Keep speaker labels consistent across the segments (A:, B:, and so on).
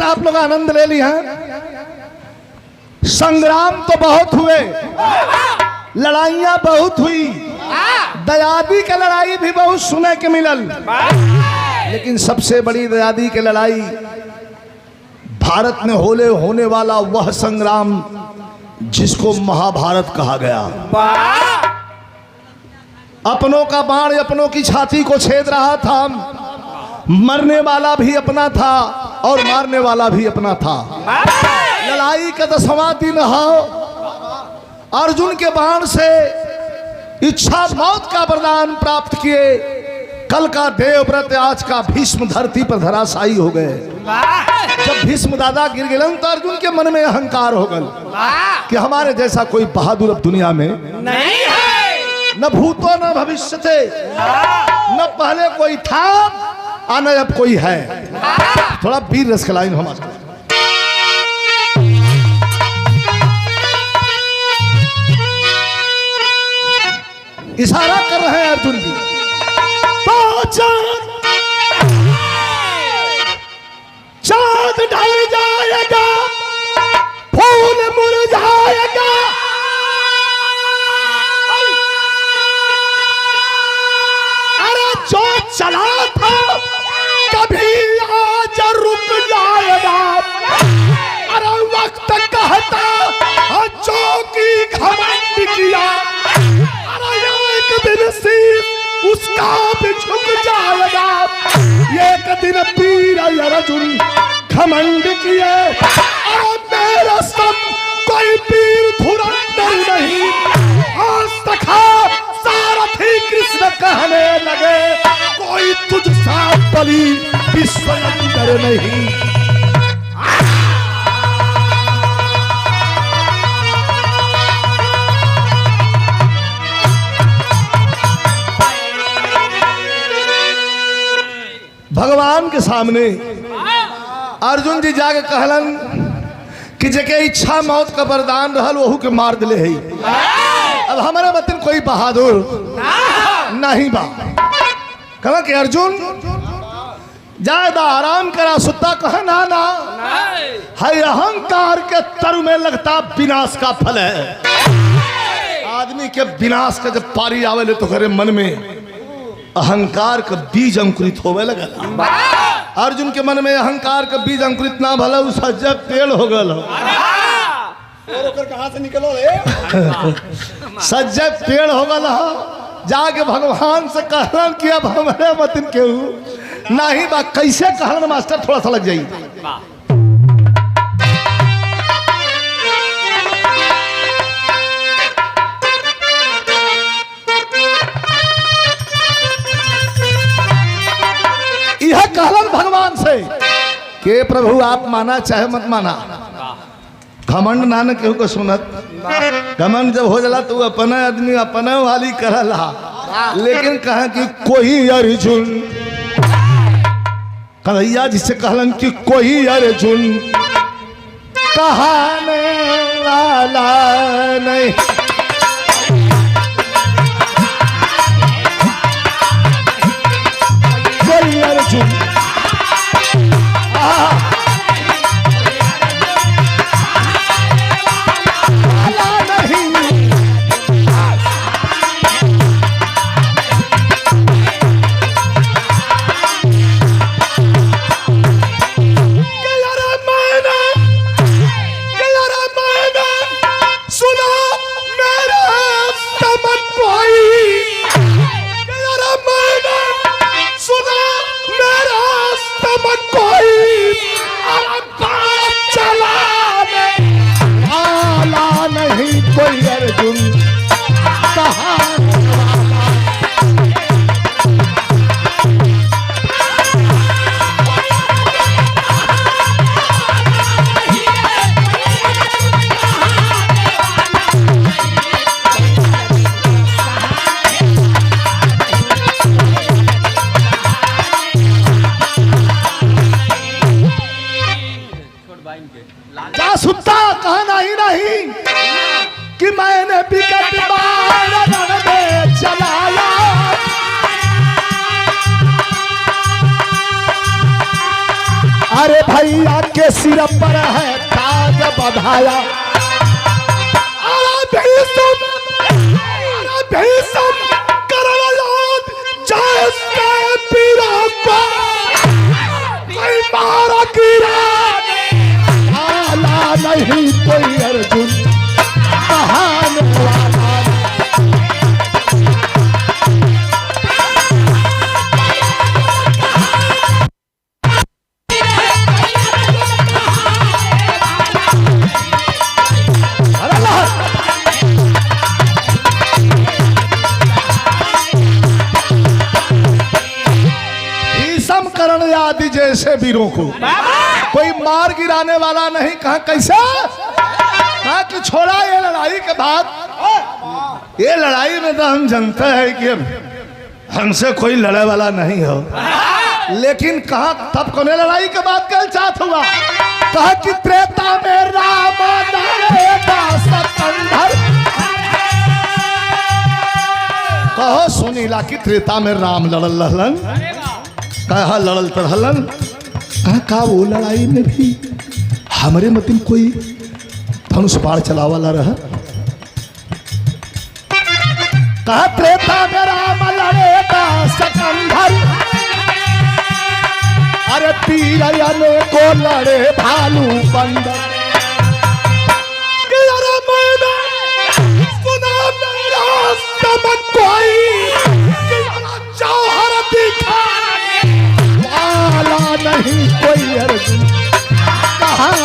A: छठ आप लोग आनंद ले ली हैं। संग्राम तो बहुत हुए, लड़ाइयां बहुत हुई, दयादी की लड़ाई भी बहुत सुने के मिलल, लेकिन सबसे बड़ी दयादी की लड़ाई भारत में होने वाला वह संग्राम जिसको महाभारत कहा गया। अपनों का बाण अपनों की छाती को छेद रहा था, मरने वाला भी अपना था और मारने वाला भी अपना था। लड़ाई का 10वां दिन हो, अर्जुन के बाण से इच्छा मौत का वरदान प्राप्त किए। कल का देवव्रत आज का भीष्म धरती पर धराशायी हो गए। जब भीष्म दादा गिर गए तो अर्जुन के मन में अहंकार हो गल कि हमारे जैसा कोई बहादुर अब दुनिया में नहीं है, न भूतो न भविष्य थे, न पहले कोई था और न अब कोई है। थोड़ा वीर रस खिलाएंगे हमारे इशारा कर रहे हैं अर्जुन जी। तो चांद ढल जाएगा, फूल मुरझाएगा, अरे जो चला था कभी आज रुक जाएगा। अरे वक्त कहता चौकी घमंड किया, दिन सिर्फ उसका भी झुक जाएगा। एक दिन वीर अर्जुन घमंड किए, और मेरा सब कोई वीर धुरंधर नहीं। आज तक सारथी कृष्ण कहने लगे, कोई तुझसा बलि विश्व अंदर नहीं। भगवान के सामने अर्जुन जी जाके कहलन कि जेके इच्छा मौत का वरदान रहल वहू के मार दिले है। अब हमारे वतन कोई बहादुर नहीं बा। कहा कि अर्जुन ज्यादा आराम करा, सुता कहा ना ना है अहंकार के तरु में लगता विनाश का फल है। आदमी के विनाश का जब पारी आवे तो करे मन में अहंकार का बीज अंकुरित होवे लगा। अर्जुन के मन में अहंकार का बीज अंकुरित ना भला उस जब पेड़ हो गल कहां से निकलो सज्जय पेड़ हो गल। जाके भगवान से कहलन कि अब हमारे वतन केहू नहीं बा। कैसे कहलन मास्टर, थोड़ा सा लग जाइए। यह कहलन भगवान से कि प्रभु आप माना चाहे मत माना, घमंड नानक केहू को सुनत। घमंड जब हो जाला तो अपना आदमी अपना वाली करला, लेकिन कहा कि कोई अर्जुन कन्हैया जिसे कहलन कि कोई अर्जुन कहने वाला नहीं। कोई अर्जुन जा सुनता कहना ही नहीं कि मैंने विकट बाण रण में चलाया। अरे भैया के सिर पर है ताज बधाया। अरे भीषम करण याद जैसे पीरा को कोई मारा गिरा आला नहीं कोई अर्जुन महान वाला। आदि जैसे वीरों को कोई मार गिराने वाला नहीं। कहा कैसा? कहा कि छोड़ा ये लड़ाई के बाद, ये लड़ाई में तो हम जानते हैं कि हमसे कोई लड़े वाला नहीं हो, लेकिन कहा तब कौन लड़ाई के बाद क्या चाहत हुआ? कहा कि त्रेता में राम कहो सुनीला कि त्रेता में राम लड़ल रहलन। कहा लड़ल तरहलन। कहा वो लड़ाई में भी हमारे मतिन कोई धनुष बाण चलावाला रहा। कहा त्रेता में राम लड़े सकंधर, अरे तीर अने को लड़े भालू बंदर। सुना मेरा सब कोई जौहर दिखा नहीं कोई अर्जुन कहाँ।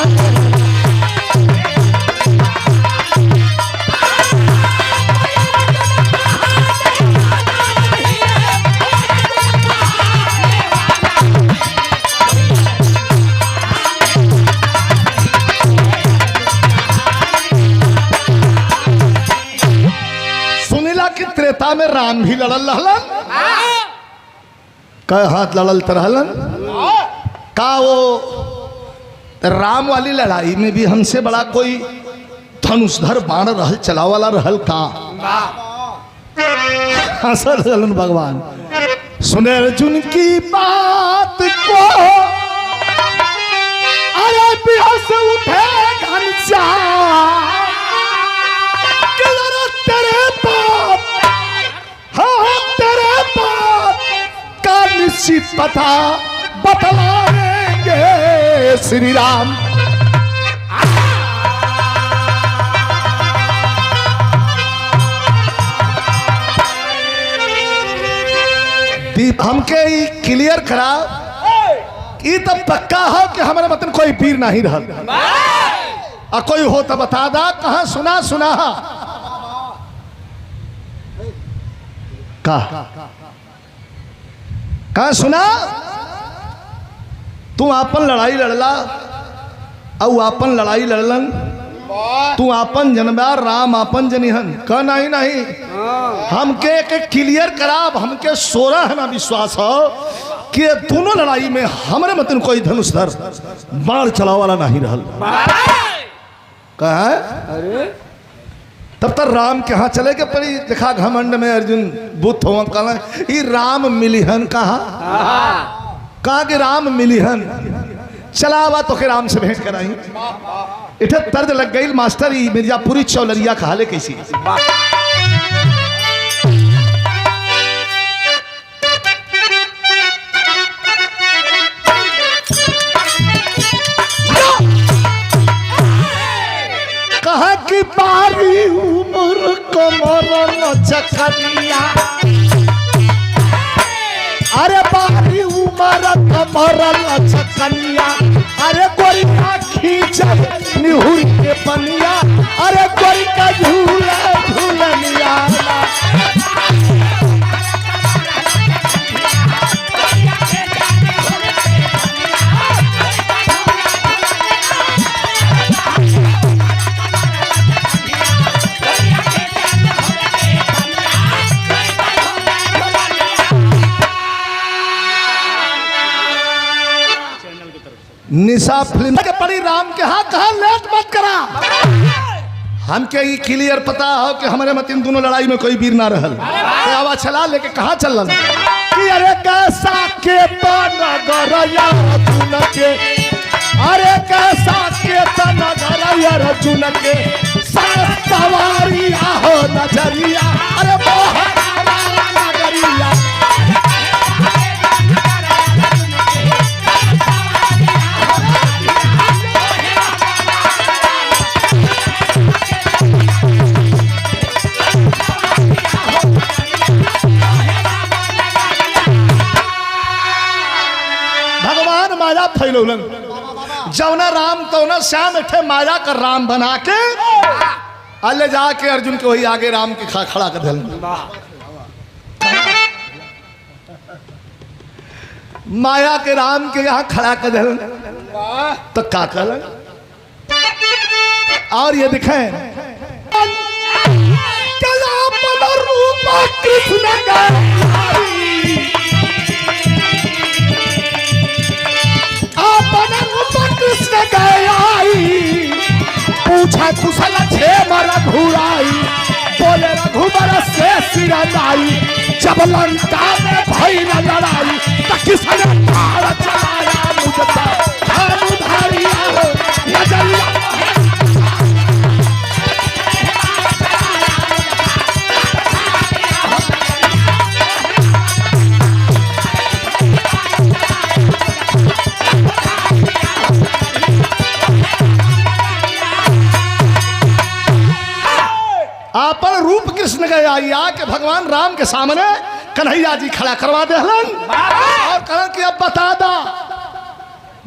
A: सुनीला की त्रेता में राम भी लड़ल रहलन। कह हाथ लड़ल तरहलन। का वो राम वाली लड़ाई में भी हमसे बड़ा कोई धनुषधर बाण रहल चलावाला रहल का? हंसल रहलन भगवान। सुने अर्जुन की बात को अरे बेहोश उठे घनश्याम। तेरे बाप, हाँ तेरे बाप का निश्चित पता बतलाएंगे श्री राम। हमके क्लियर करा कि तब पक्का हो कि हमारे मतन कोई पीर नहीं रहा। कोई हो तो बता दा। कहा सुना सुना कहा सुना? तू आपन लड़ाई लड़ला और आपन लड़ाई लड़लन। तू आपन जनबा राम आपन जनिहन। कह नहीं नहीं हमके के क्लियर कराब। हमके 16 ना विश्वास हो कि दोनों लड़ाई में हमारे मतन कोई धनुषधर बाण चलाव वाला नहीं रहल। कहा तब तक राम के यहाँ चले के पड़ी। देखा घमंड में अर्जुन बुद्ध हो कहा ये राम मिलिहन। कहा कि राम मिलिहन। चलावा तो के राम से भेंट कराई। इधर तर्ज लग गई मास्टर ही मिर्जापुरी चौलरिया कहा ले कैसी। कहा कि बारी उम्र कमर चकरिया। अरे बारी उम्र कमर चकरिया। अरे गोरी का खींच निहुर के पनिया। अरे गोरी का झूला झूलनिया। निशा फिल्म के पड़ी राम के हाथ कहा लेट मत करा। हमके ये क्लियर पता हो कि हमारे मत इन दोनों लड़ाई में कोई वीर ना रहल। तो आवाज चला लेके कहा चलन कि अरे कैसा के बनगरया तुन के अरे कैसा केतन नगर अर्जुन के सवारी हो नजरिया अरे मोहन वाला नगरिया भगवान माया फैलौलन जवना राम तवना श्याम एठे माया का राम बना के अल्ले जाके अर्जुन के वही आगे राम के खड़ा कर दिल माया के राम के यहाँ खड़ा कर दिल तो का कर और ये दिखें रूप कृष्ण का कृष्ण गई पूछा कुशल छे मरा घुराई बोले रघुबर से सिरनाई जब लंका में भई न लड़ाई तो किसने मार चलाया मुझसे धारिया हो नजरिया आपन रूप कृष्ण गया आके भगवान राम के सामने कन्हैया जी खड़ा करवा दे और कहन कि अब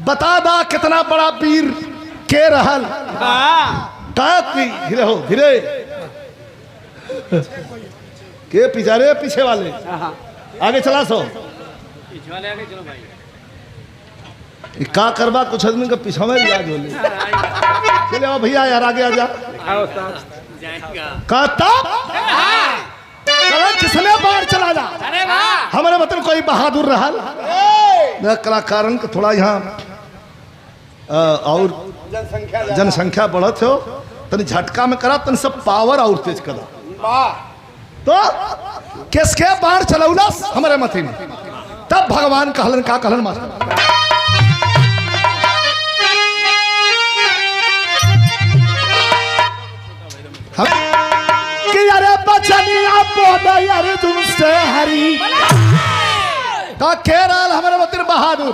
A: बता दा कितना बड़ा वीर के रहल धीरे हो धीरे के पिछारे पीछे वाले आगे चला सो का करवा कुछ आदमी का पीछा में रियाज हो चले आओ भैया यार आगे आ जा किसने बाहर चला जा हमारे मतलब कोई बहादुर रहा कलाकारन के थोड़ा यहाँ और जनसंख्या बढ़त हो तनी झटका में करा तनी सब पावर और तेज करा तो किसके बाहर चलौला हमारे मथे में तब भगवान कहलन का कहलन मास्टर कि अरे बचनिया बोला यार तुमसे हरी का केरल हमारे वतीर बहादुर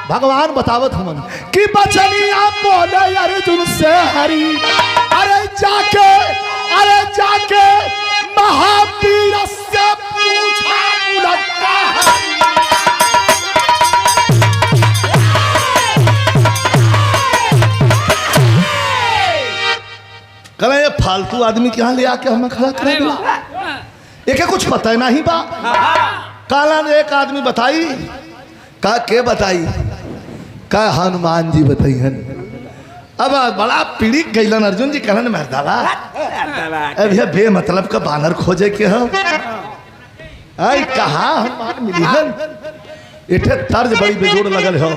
A: भगवान बतावत हमन कि बचनिया बोला यार तुमसे हरी अरे जाके महावीर से पूछा बुलता कल ये फालतू आदमी के यहाँ ले आके हमें खड़ा कर दिया एक कुछ पता है नहीं बा काला ने एक आदमी बताई का के बताई का हनुमान जी बताई हन अब बड़ा पीड़ित गईलन अर्जुन जी कहन मर्दावा अब यह बे मतलब का बानर खोजे के हम आई कहा हनुमान मिली हन इठे तर्ज बड़ी बेजोड़ लगल हो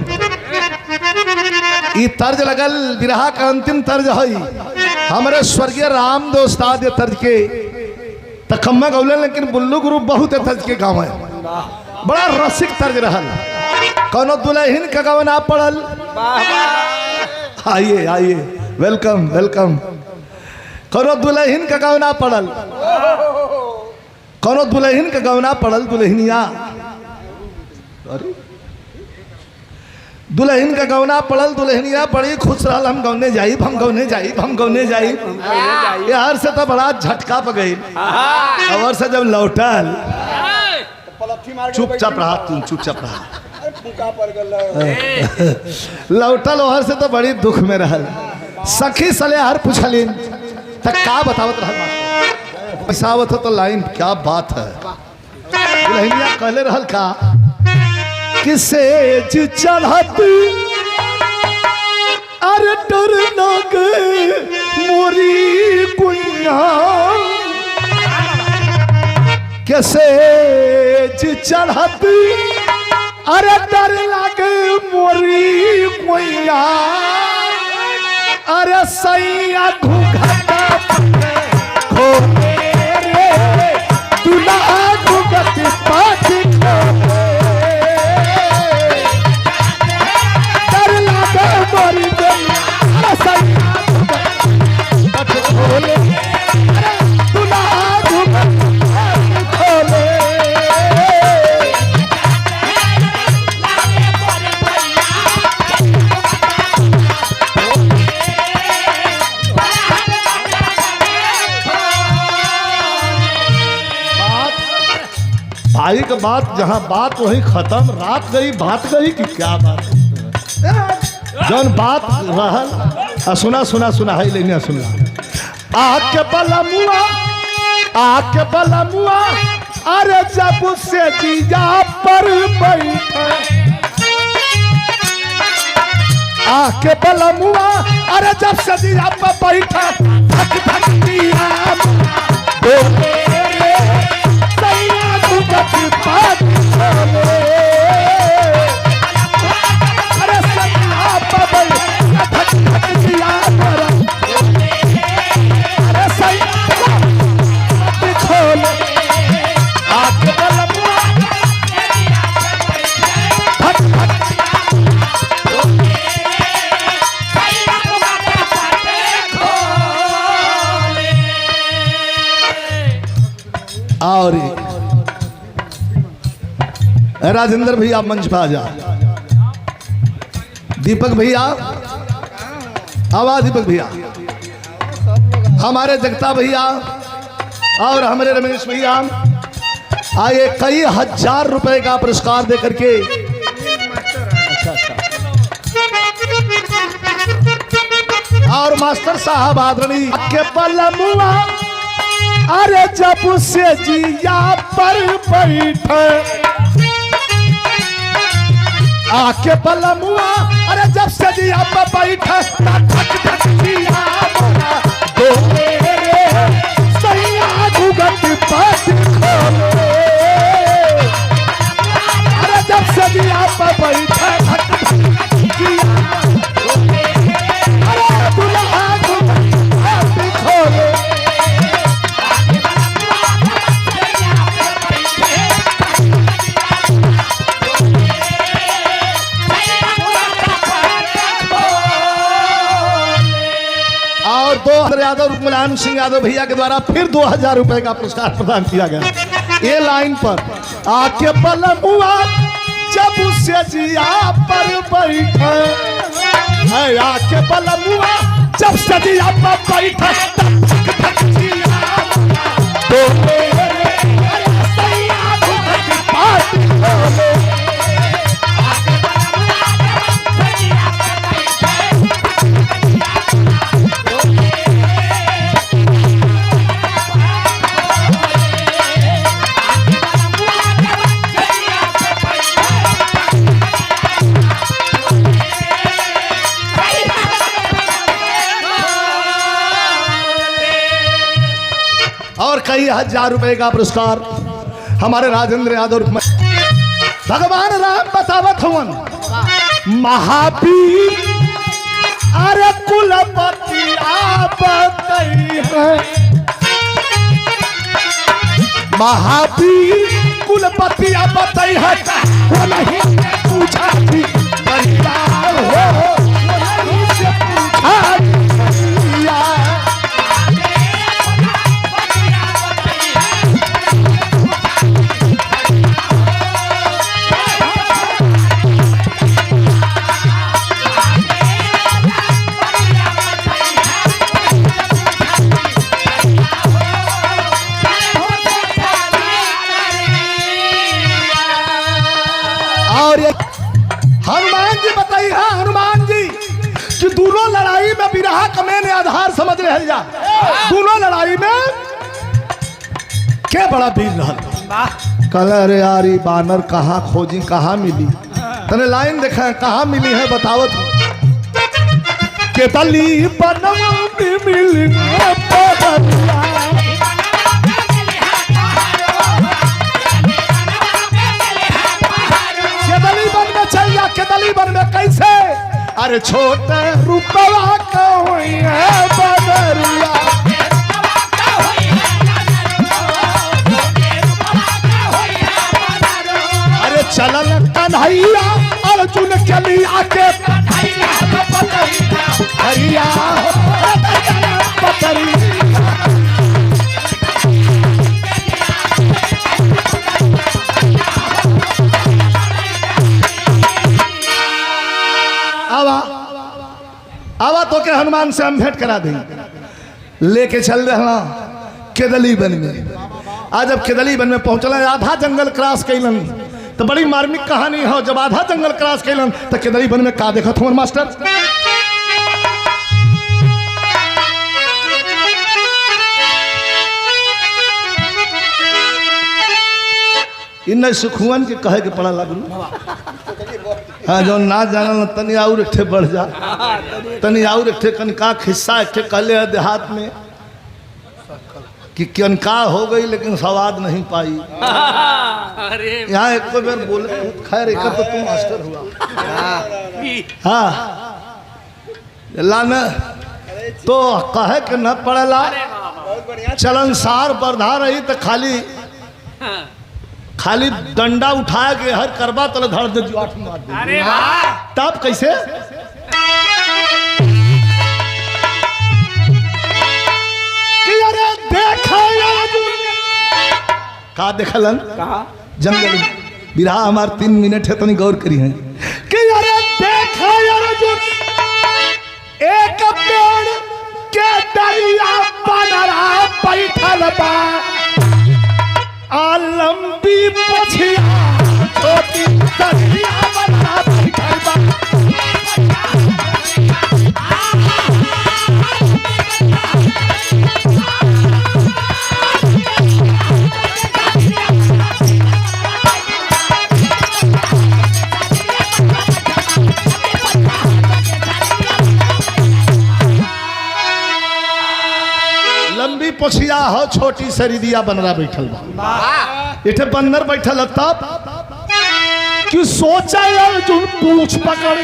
A: ई तर्ज लगल विरहा का अंतिम तर्ज है हमारे स्वर्गीय राम दोस्ताद ये तर्ज के तखम्मा गौलन लेकिन बुल्लू ग्रुप बहुत तर्ज के गाँव है बड़ा रसिक तर्ज रहल कौनो दुल्हन का गाँव ना पड़ल आइए आइए वेलकम वेलकम कौनो दुल्हन का गाँव ना पड़ल कौनो दुल्हन का गाँव ना पड़ल दुल्हनिया अरे दुल्हन का गौना पड़ल दुल्हनिया बड़ी खुश रहल हम गौने जाइब हम गौने जाइब हम गौने जाइब यार से तो बड़ा झटका प गई और से जब लौटल चुपचाप रहा तुम चुपचाप रहा लौटल ओहर से तो बड़ी दुख में रहल सखी सले हर पूछलिन तक का बतावत रहल पैसावत हो तो लाइन क्या बात है दुल्हनिया कहले रहल का किसे चढ़त अरे डर लगे मोरी कुइया कैसे चढ़त अरे डर लगे मोरी कुइया अरे सैया घुघटा खो रे दुल्हा घुघट पाछ खो भाई का बात जहाँ बात वही खत्म, रात गई बात गई कि क्या बात जौन बात रहल। सुना सुना सुना है लेना सुना। आके बलमुआ आके बलमुआ अरे जब से जीजा पर बैठे, आके बलमुआ अरे जब से जीजा पर बैठा धक धक दिया सैया दुगत पात अरे सैया पर धक धक दिया अरे सैया खोल आके बलमुआ धक धक और राजेंद्र भैया मंच पे आ जा। दीपक भैया आवाज, दीपक भैया, हमारे जगता भैया और हमारे रमेश भैया आए कई हजार रुपए का पुरस्कार दे करके। और मास्टर साहब आदरणीय के बलमुआ अरे जब से जिया पर बैठे, आके बलमुआ अरे जब से जिया पर बैठे धक धक जिया दो सैया दुगत पात खोले अरे जब से जिया पर बैठे धक धक जिया अरे दुल्हा दुगत पात खोले। और 2000 यादव मुलायम सिंह यादव भैया के द्वारा फिर 2000 रुपए का पुरस्कार प्रदान किया गया। ये लाइन पर आके बलमुआ जब से जिया पर बैठे, आके बलमुआ जब से जिया पर बैठे धक धक जिया दो सैया दुगत पात खोले और कई हजार रुपए का पुरस्कार हमारे राजेंद्र यादव। भगवान राम बतावत हवन महावीर अरे कुलपति आप है, महावीर कुलपति आप है वो नहीं पूछा थी परिवार हो वो नहीं से पूछा हनुमान जी बताई है। हनुमान जी कि दोनों लड़ाई में बिरहा का मैंने आधार समझ रहे जा, दोनों लड़ाई में क्या बड़ा वीर रहल। कल अरे यारी बानर कहाँ खोजी कहाँ मिली, तने लाइन देखा कहाँ मिली है बतावत के तली बनवा मिल केदली बन में कैसे अरे छोटे रुपवा कहीं है बदरिया अरे चलन कन्हैया अर्जुन के लिए आके हरिया आवा तो के हनुमान से हम भेंट करा देंगे। लेके चल रहा केदली बन में आज जब केदली वन में पहुंचल आधा जंगल क्रॉस कैलन तो बड़ी मार्मिक कहानी हो। जब आधा जंगल क्रॉस कैलन तो केदली वन में का देखत हूँ मास्टर, इन सुखुअन के कहे के पड़ा लागू। हाँ जो ना जानल तनी और एक बढ़ जा, तनी और एक कनका खिस्सा एक कहले है देहात में कि कनका हो गई लेकिन स्वाद नहीं पाई। यहाँ एक को बार बोले खैर एक तो तुम मास्टर हुआ। हाँ लाना तो कहे के न पड़ेला, चलनसार बरधा रही तो खाली डंडा उठा के हर करबा तले धड़ दे जुआठ मार दे। तब कैसे कि अरे देखा का देखलन जंगल बिरहा हमार 3 मिनट है तनी गौर करी है कि अरे देखा एक पेड़ के दरिया बनरा बैठल बा लंबी पछिया छोटी दरिया बनरा बैठल बा। लंबी पछिया हो छोटी सरिदिया बनरा बैठल बा। इठे बंदर बैठल तब कि सोचा अर्जुन पूछ पकड़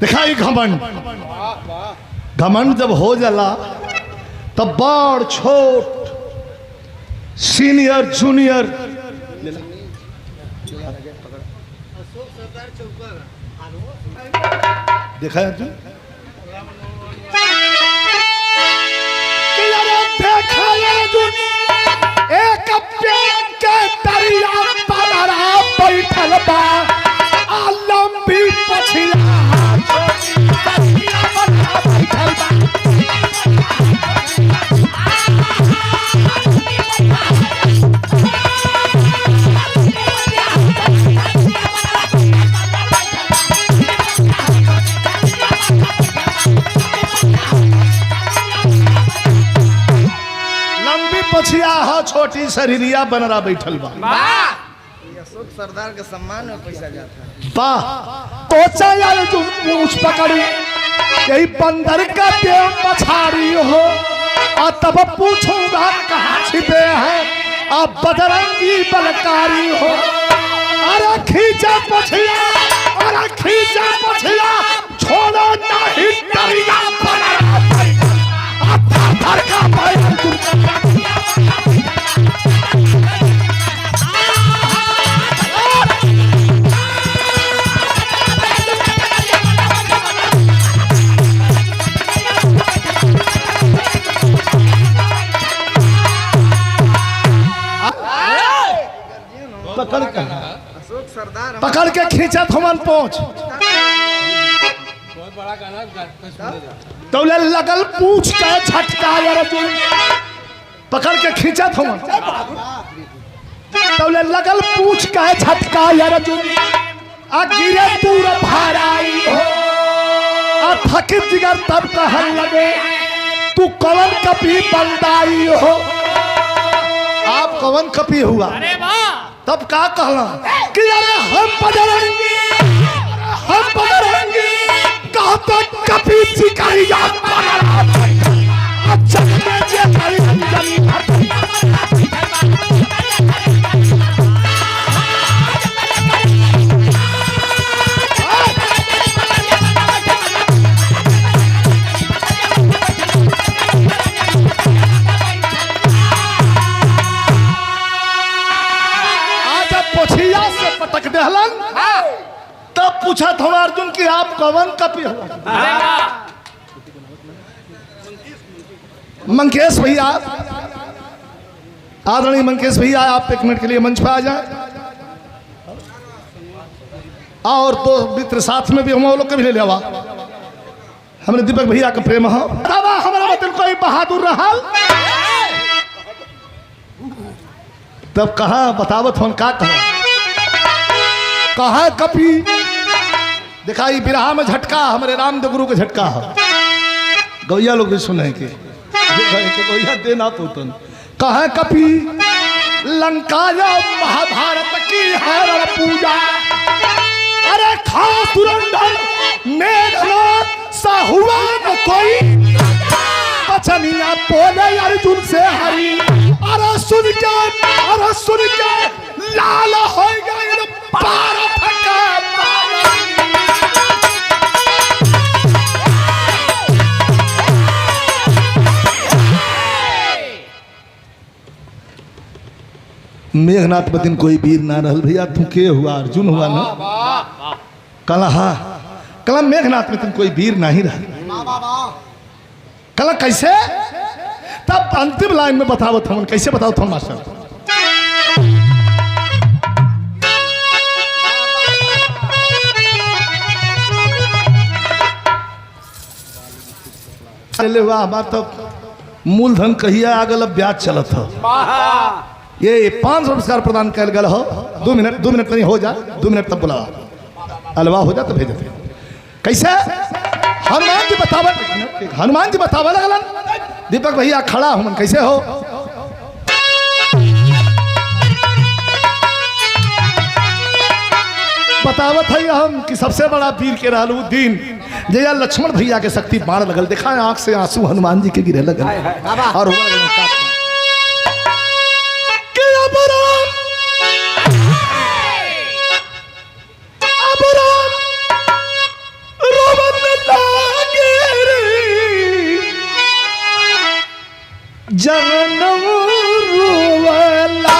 A: देखा घमंड जब हो जाला तब बड़ छोट सीनियर जूनियर देखा अर्जुन एक पेड़ के दरिया बनरा बैठल बा लंबी पछिया छोटी दरिया बनरा बैठल बा। पछिया हो छोटी शरीरिया बनरा बैठल बा।
B: अशोक सरदार के सम्मान में पैसा जाता है।
A: वाह कोचा यार तुम पूछ पकड़ी यही बंदर का देव पछाड़ी हो और तब पूछूंगा कहाँ छिपे हैं आप बदरंगी बलकारी हो। अरे खींचा पछिया छोड़ो नहीं दरिया बनरा बैठल का भाई
B: अशोक सरदार
A: पकड़ के खींचा थमन पहुंच तो लगल पूछ के झटका अर्जुन पकड़ के खींचा थमन तो लगल पूछ के झटका अर्जुन आ गिरे दूर भाराई हो आ थक जिगर तब कहन लगे तू कवन कपी बंदाई हो। आप कवन कपी हुआ तब का कहला कि अरे हम बदरंगी कहते कभी चिकरिया बनरा अच्छा में जे करी जमीन पटक देहलन तब पूछा था अर्जुन कि आप कवन कपी हो। मंकेश भैया आदरणीय मंकेश भैया आप 1 मिनट के लिए मंच पर आ जाए और 2 मित्र साथ में भी हम लोग के भी ले लेवा। हमने दीपक भैया का प्रेम हो हमारा मतलब कोई बहादुर रहा तब कहा बतावत हम का कहा कपी दिखाई बिरहा में झटका हमारे रामदेव गुरु के झटका है गौया लोग भी सुने के गौया देना तो कहा कपी लंका महाभारत की हरण पूजा अरे खास धुरंधर मेघनाथ सा हुआ न कोई बचनिया बोले अर्जुन से हरी अरे सुन के लाल हो गए पार फटा मेघनाथ बदिन कोई वीर ना रहल भैया तू के हुआ अर्जुन हुआ ना कला कला मेघनाथ में तुम कोई वीर नहीं रहा कला कैसे तब अंतिम लाइन में बताओ हम कैसे बताओ तुम मास्टर हमारा तब मूलधन कहिया आगल अब ब्याज चलत हो ये 500 पुरस्कार प्रदान कर गल हो 2 मिनट नहीं हो जा 2 मिनट तब बुला अलवा हो जा तो भेज दे कैसे हनुमान जी बतावा लगलन दीपक भैया खड़ा हम कैसे हो बतावत है हम कि सबसे बड़ा वीर के रहलू दिन जया लक्ष्मण भैया के शक्ति बाण लगल देखा आंख से आंसू हनुमान जी के गिरे लगल और जनम रोवला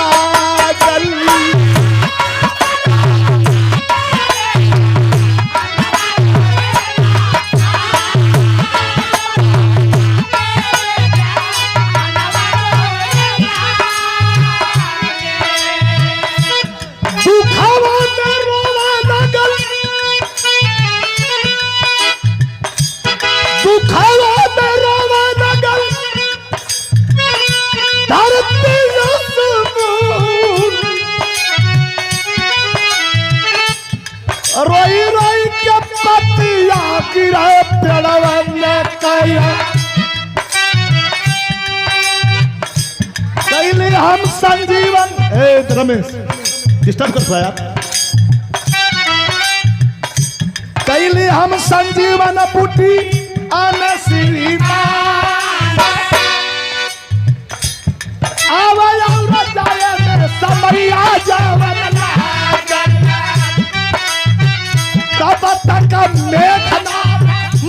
A: रोई रोई के पतिया गिरे पेड़वने कैली हम संजीवन रमेश डिस्टर्ब कर पाया कैली हम संजीवन पुटी आने श्री आवाज जाए समरिया जावन तब तक मेघना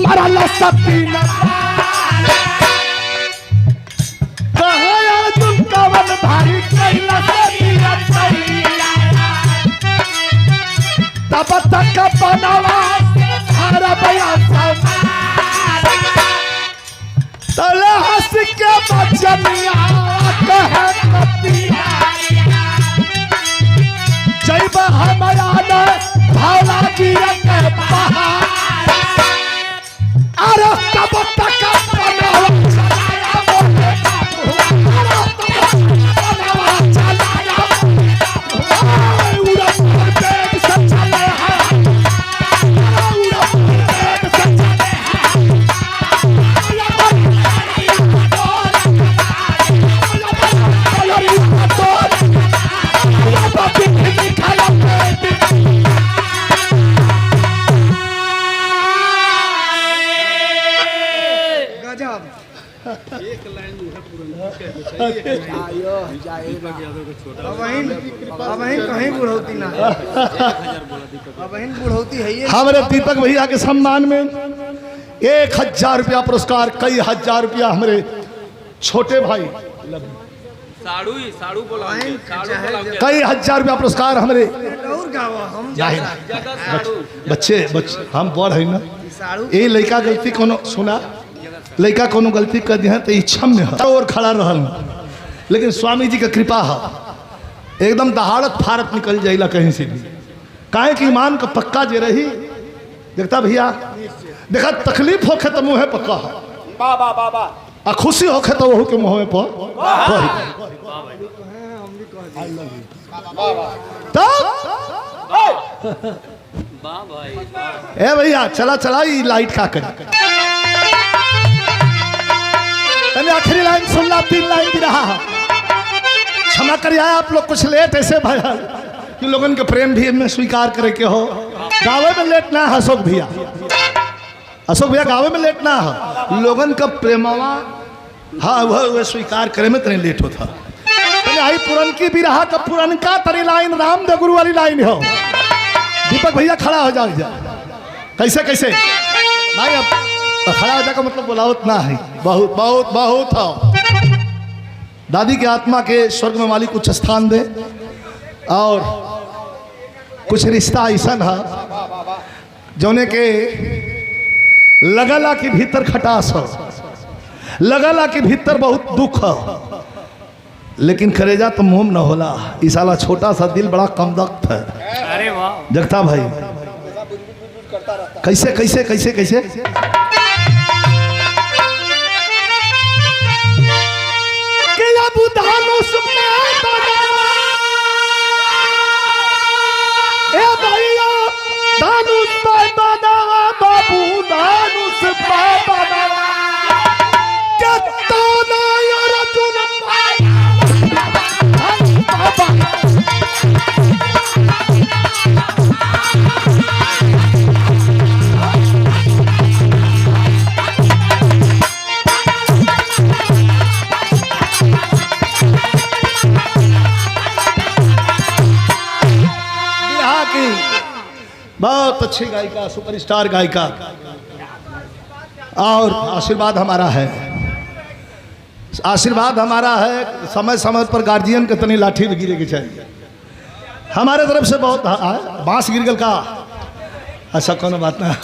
A: मरल सतीना कहा तुम कवन भारी कैला तब तक बनवा हर तले हंस के बचनिया कहे जैब हमारा भावना गिर के पहाड़ अरे तब तक हमारे दीपक भैया के सम्मान में 1000 रुपया पुरस्कार कई हजार रुपया हमारे छोटे भाई कई हजार रुपया पुरस्कार हमारे बच्चे हम बड़ है ना ये लड़का गलती कोनो सुना लड़का कोनो गलती कर दिया तो क्षम्य है और खड़ा रहल लेकिन स्वामी जी का कृपा है एकदम दहाड़त फारत निकल जाइला कहीं से भी काहे कि ईमान का पक्का जे रही देखता भैया देखा तकलीफ होखे तो मुँह पक्का है आ खुशी होखे तो वहू के मुँह पर तो ए भैया चला चला ये लाइट का कर आखिरी लाइन सुन ला, 3 लाइन भी रहा। क्षमा करिए आप लोग कुछ लेट ऐसे भैया कि लोगन के प्रेम भी में स्वीकार करे के हो। गावे में लेट ना है अशोक भैया, अशोक भैया गावे में लेट ना है, लोगन का प्रेमवा हाँ वह स्वीकार करे में तनी लेट होता। आई पुरनकी भी रहा का पुरनका तरी लाइन रामदेव गुरु वाली लाइन हो। दीपक भैया खड़ा हो जाओ जा। कैसे कैसे भाई अब खड़ा हो जाएगा मतलब बुलावत ना है, बहुत बहुत बहुत हो। दादी की आत्मा के स्वर्ग में मालिक कुछ स्थान दे और कुछ रिश्ता ऐसा है जोने के लगला के भीतर खटास हो, लगला के भीतर बहुत दुख हो, लेकिन करेजा तो मुंह न होला। इस साला छोटा सा दिल बड़ा कमदख्त है।
C: अरे वाह
A: जगता भाई कैसे कैसे कैसे कैसे बहुत अच्छी गायिका, सुपरस्टार गायिका और आशीर्वाद हमारा है, आशीर्वाद हमारा है। समय समय पर गार्जियन के तनी लाठी गिरे के चाहिए हमारे तरफ से। बहुत बांस गिर गल का ऐसा कोनो बात ना।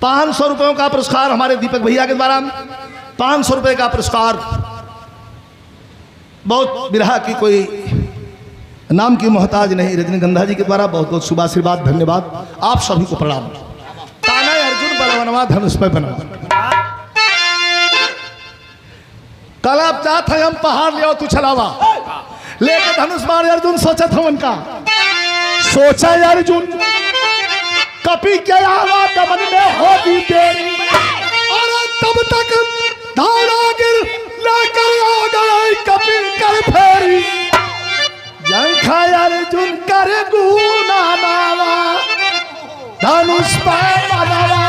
A: 500 रुपयों का पुरस्कार हमारे दीपक भैया के द्वारा, 500 रुपये का पुरस्कार। बहुत बिरहा की कोई नाम की मोहताज नहीं, रजनीगंधा जी के द्वारा बहुत बहुत शुभ आशीर्वाद, धन्यवाद आप सभी को प्रणाम। ताना अर्जुन बलवनवा धनुष पे बना। कल आप चाहते हैं हम पहाड़ ले तू चलावा लेके धनुष मार अर्जुन सोचा था उनका, सोचा अर्जुन कपी के आवा दमन में होगी देरी और तब तक धारा गिर लेकर आ गए कपी कर फेरी। जंखा अर्जुन कर गुना नावा धनुष पर बनावा।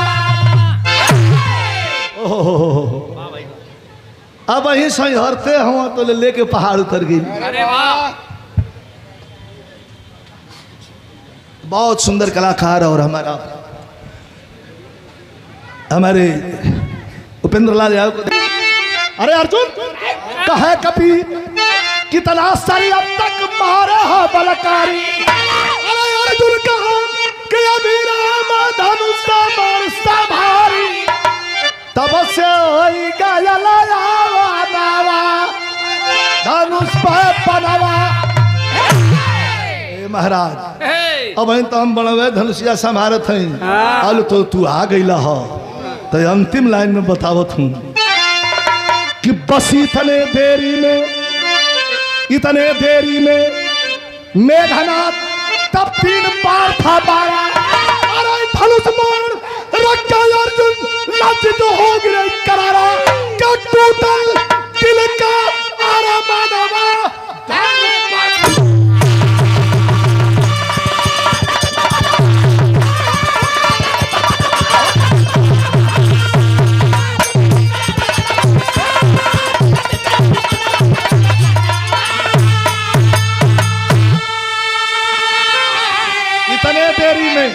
A: अब वहीं सही हरते हुआ तो लेके पहाड़ उतर गई।
C: अरे वाह
A: बहुत सुंदर कलाकार और हमारे उपेंद्र लाल यादव को। अरे अर्जुन कहे कभी कितना सारी अब तक मारे हो बलकारी। अरे अर्जुन कहा कि अभी राम धनुष बरसा भारी तब से होई गया धनुष पर बनवा। महाराज अब तो हम बनवे धनुषिया संभारत हैं। अल तो तू आ गईला हो तो अंतिम लाइन में बतावत हूँ कि बस इतने देरी में मेघनाथ तब 3 बार था बारा। अरे धनुष मार रख गया अर्जुन लज्जित हो गए करारा क्या टूटल दिल का आरा मानवा। इतने देरी में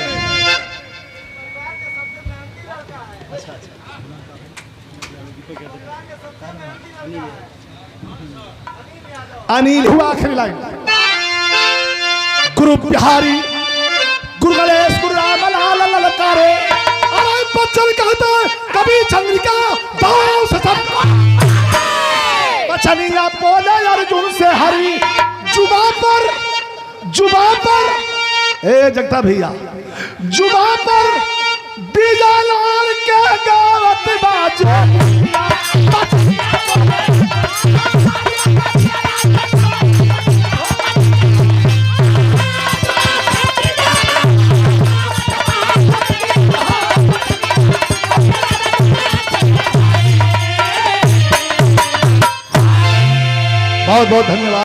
A: अनिल हुआ आखिरी लाइन। गुरु बिहारी गुरु गणेश गुरु राम लाल ललकारे। अरे बच्चन कहते कभी चंद्रिका दाव से सब बचनिया बोले अर्जुन से हरी जुबा पर ए जगता भैया जुबा पर बीजा लाल के गावत बाजो। बहुत बहुत धन्यवाद।